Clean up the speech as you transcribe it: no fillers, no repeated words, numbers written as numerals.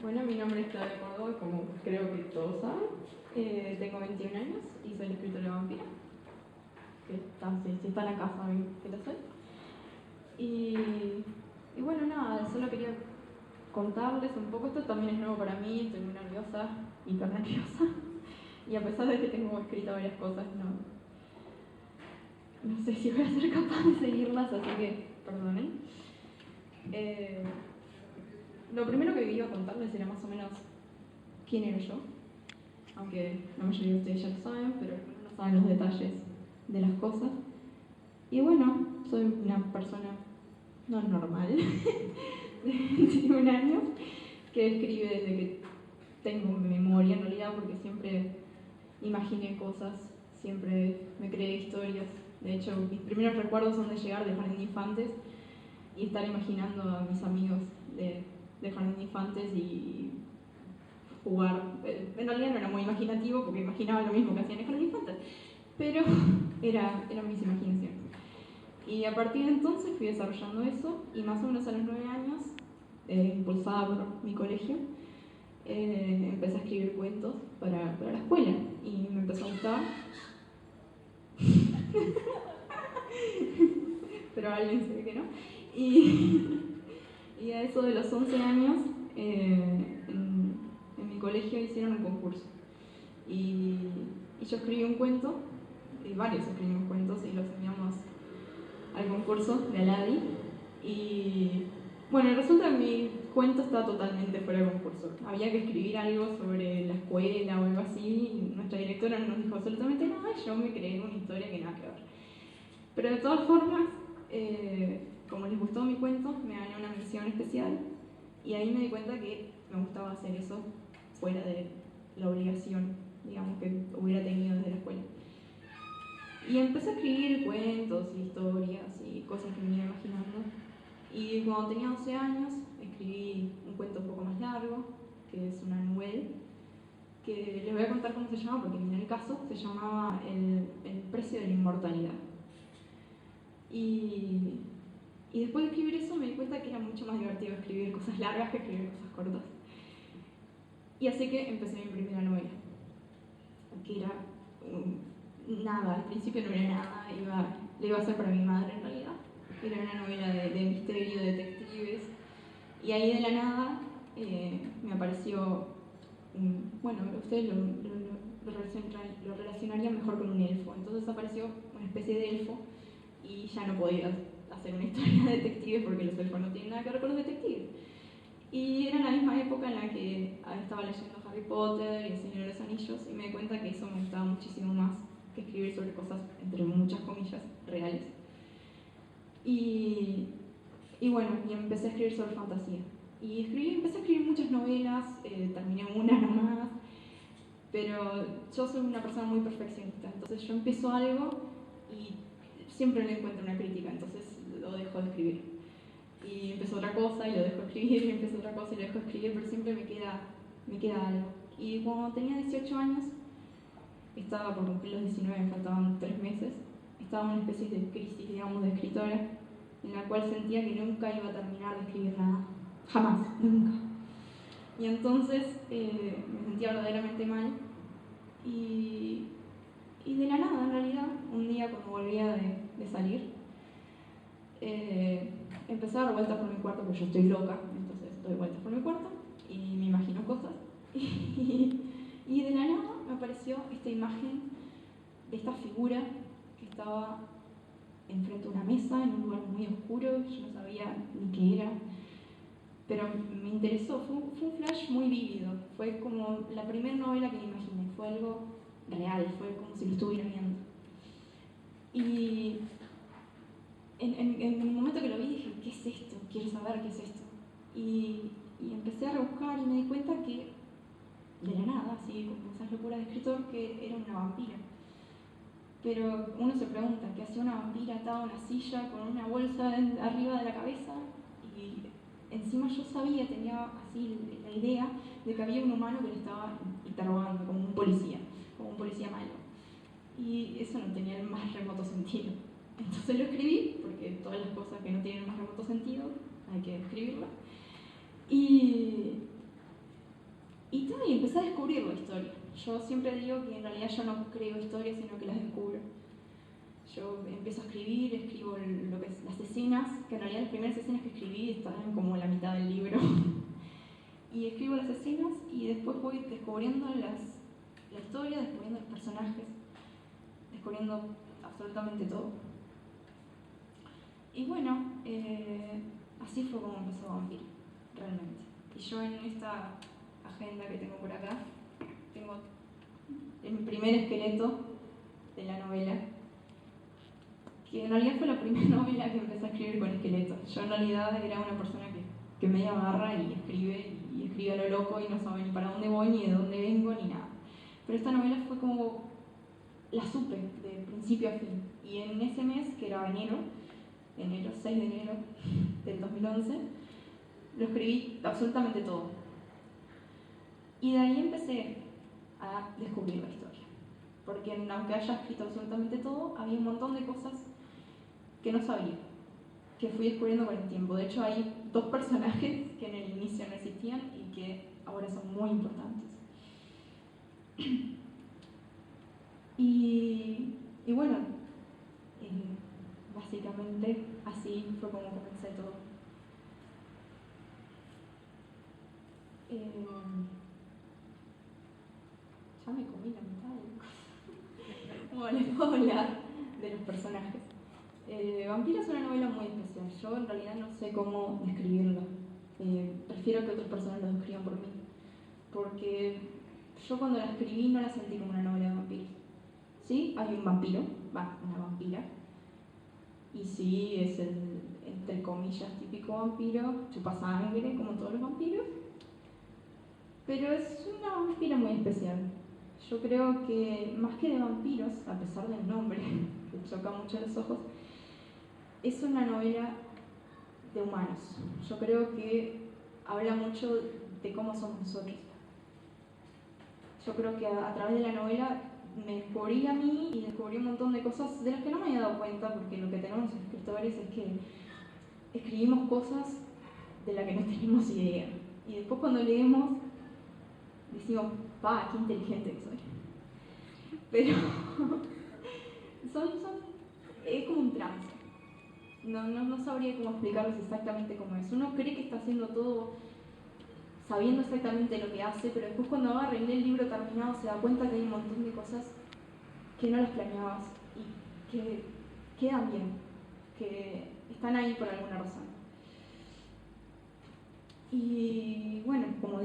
Bueno, mi nombre es Claudia Córdoba, como creo que todos saben. Tengo 21 años y soy escritora vampira. Si están acá saben que lo soy. Y bueno, nada, solo quería contarles un poco. Esto también es nuevo para mí, estoy muy nerviosa, hiper nerviosa. Y a pesar de que tengo escritas varias cosas, no sé si voy a ser capaz de seguirlas, así que perdonen. Lo primero que iba a contarles era más o menos quién era yo, aunque la mayoría de ustedes ya lo saben, pero no saben los detalles de las cosas. Y bueno, soy una persona no normal, de 21 años, que escribe desde que tengo memoria en realidad, porque siempre imaginé cosas, siempre me creé historias. De hecho, mis primeros recuerdos son de llegar de jardín de infantes y estar imaginando a mis amigos de jardín de infantes y jugar. En realidad no era muy imaginativo porque imaginaba lo mismo que hacían en el jardín de infantes, pero eran mis imaginaciones. Y a partir de entonces fui desarrollando eso y más o menos a los 9 años, impulsada por mi colegio, empecé a escribir cuentos para la escuela y me empezó a gustar. Pero alguien se ve que no. Y a eso de los 11 años, en mi colegio hicieron un concurso. Y yo escribí un cuento, y varios escribimos cuentos y los enviamos al concurso de Aladi. Y bueno, resulta que mi cuento estaba totalmente fuera del concurso. Había que escribir algo sobre la escuela o algo así, y nuestra directora no nos dijo absolutamente nada, y yo me creé una historia que nada que ver. Pero de todas formas, como les gustó mi cuento, me gané una mención especial y ahí me di cuenta que me gustaba hacer eso fuera de la obligación, digamos, que hubiera tenido desde la escuela. Y empecé a escribir cuentos, historias y cosas que me iba imaginando. Y cuando tenía 12 años, escribí un cuento un poco más largo, que es una novela, que les voy a contar cómo se llama, porque en el caso se llamaba El precio de la inmortalidad. Y después de escribir eso me di cuenta que era mucho más divertido escribir cosas largas que escribir cosas cortas. Y así que empecé mi primera novela, que era nada, al principio no era nada, le iba a hacer para mi madre en realidad. Era una novela de misterio, de detectives, y ahí de la nada me apareció, bueno, ustedes lo relacionarían mejor con un elfo, entonces apareció una especie de elfo y ya no podía hacer una historia de detectives porque los elfos no tienen nada que ver con los detectives. Y era la misma época en la que estaba leyendo Harry Potter y El Señor de los Anillos y me di cuenta que eso me gustaba muchísimo más que escribir sobre cosas, entre muchas comillas, reales. Y bueno, y empecé a escribir sobre fantasía. Y empecé a escribir muchas novelas, terminé una nomás, pero yo soy una persona muy perfeccionista, entonces yo empiezo algo y siempre le encuentro una crítica, entonces lo dejo de escribir. Y empiezo otra cosa y lo dejo de escribir, y empiezo otra cosa y lo dejo de escribir, pero siempre me queda algo. Y cuando tenía 18 años, estaba por cumplir los 19, me faltaban 3 meses, estaba en una especie de crisis, digamos, de escritora, en la cual sentía que nunca iba a terminar de escribir nada. Jamás, nunca. Y entonces me sentía verdaderamente mal y de la nada, en realidad, un día cuando volvía de salir, empecé a dar vueltas por mi cuarto, porque yo estoy loca, entonces doy vueltas por mi cuarto y me imagino cosas. Y de la nada me apareció esta imagen de esta figura que estaba enfrente de una mesa, en un lugar muy oscuro, yo no sabía ni qué era, pero me interesó, fue un flash muy vívido, fue como la primera novela que me imaginé, fue algo real, fue como si lo estuviera viendo. Y en el momento que lo vi dije, ¿qué es esto? Quiero saber qué es esto. Y empecé a rebuscar y me di cuenta que, de la nada, así como esas locuras de escritor, que era una vampira. Pero uno se pregunta, ¿qué hacía una vampira atada a una silla con una bolsa arriba de la cabeza? Y encima yo sabía, tenía así la idea de que había un humano que le estaba interrogando, como un policía malo. Y eso no tenía el más remoto sentido. Entonces lo escribí, porque todas las cosas que no tienen el más remoto sentido hay que escribirlo. Y empecé a descubrir la historia. Yo siempre digo que en realidad yo no creo historias, sino que las descubro. Yo empiezo a escribir, escribo lo que es las escenas, que en realidad las primeras escenas que escribí estaban como en la mitad del libro. Y escribo las escenas y después voy descubriendo la historia, descubriendo los personajes, descubriendo absolutamente todo. Y bueno, así fue como empezó Vampiro, realmente. Y yo en esta agenda que tengo por acá, tengo el primer esqueleto de la novela, que en realidad fue la primera novela que empecé a escribir con esqueletos. Yo en realidad era una persona que media agarra y escribe a lo loco y no sabe ni para dónde voy, ni de dónde vengo, ni nada. Pero esta novela fue como, la supe de principio a fin. Y en ese mes, que era enero, 6 de enero del 2011, lo escribí absolutamente todo. Y de ahí empecé a descubrir la historia. Porque aunque haya escrito absolutamente todo, había un montón de cosas que no sabía, que fui descubriendo con el tiempo. De hecho, hay 2 personajes que en el inicio no existían y que ahora son muy importantes. Y bueno, básicamente así fue como comencé todo. Ya me comí la mitad de las cosas. Bueno, les puedo hablar de los personajes. Vampiro es una novela muy especial. Yo en realidad no sé cómo describirla. Prefiero que otras personas lo describan por mí. Porque yo cuando la escribí no la sentí como una novela de vampiros. Sí, hay un vampiro, una vampira. Y sí, es el, entre comillas, típico vampiro, chupa sangre, como todos los vampiros. Pero es una vampira muy especial. Yo creo que más que de vampiros, a pesar del nombre, que choca mucho los ojos, es una novela de humanos. Yo creo que habla mucho de cómo somos nosotros. Yo creo que a través de la novela me descubrí a mí y descubrí un montón de cosas de las que no me había dado cuenta, porque lo que tenemos los escritores es que escribimos cosas de las que no tenemos idea. Y después cuando leemos, decimos, qué inteligente que soy. Pero es como un trance. No sabría cómo explicarles exactamente cómo es. Uno cree que está haciendo todo sabiendo exactamente lo que hace, pero después cuando agarra y lee el libro terminado se da cuenta que hay un montón de cosas que no las planeabas y que quedan bien, que están ahí por alguna razón. Y bueno, como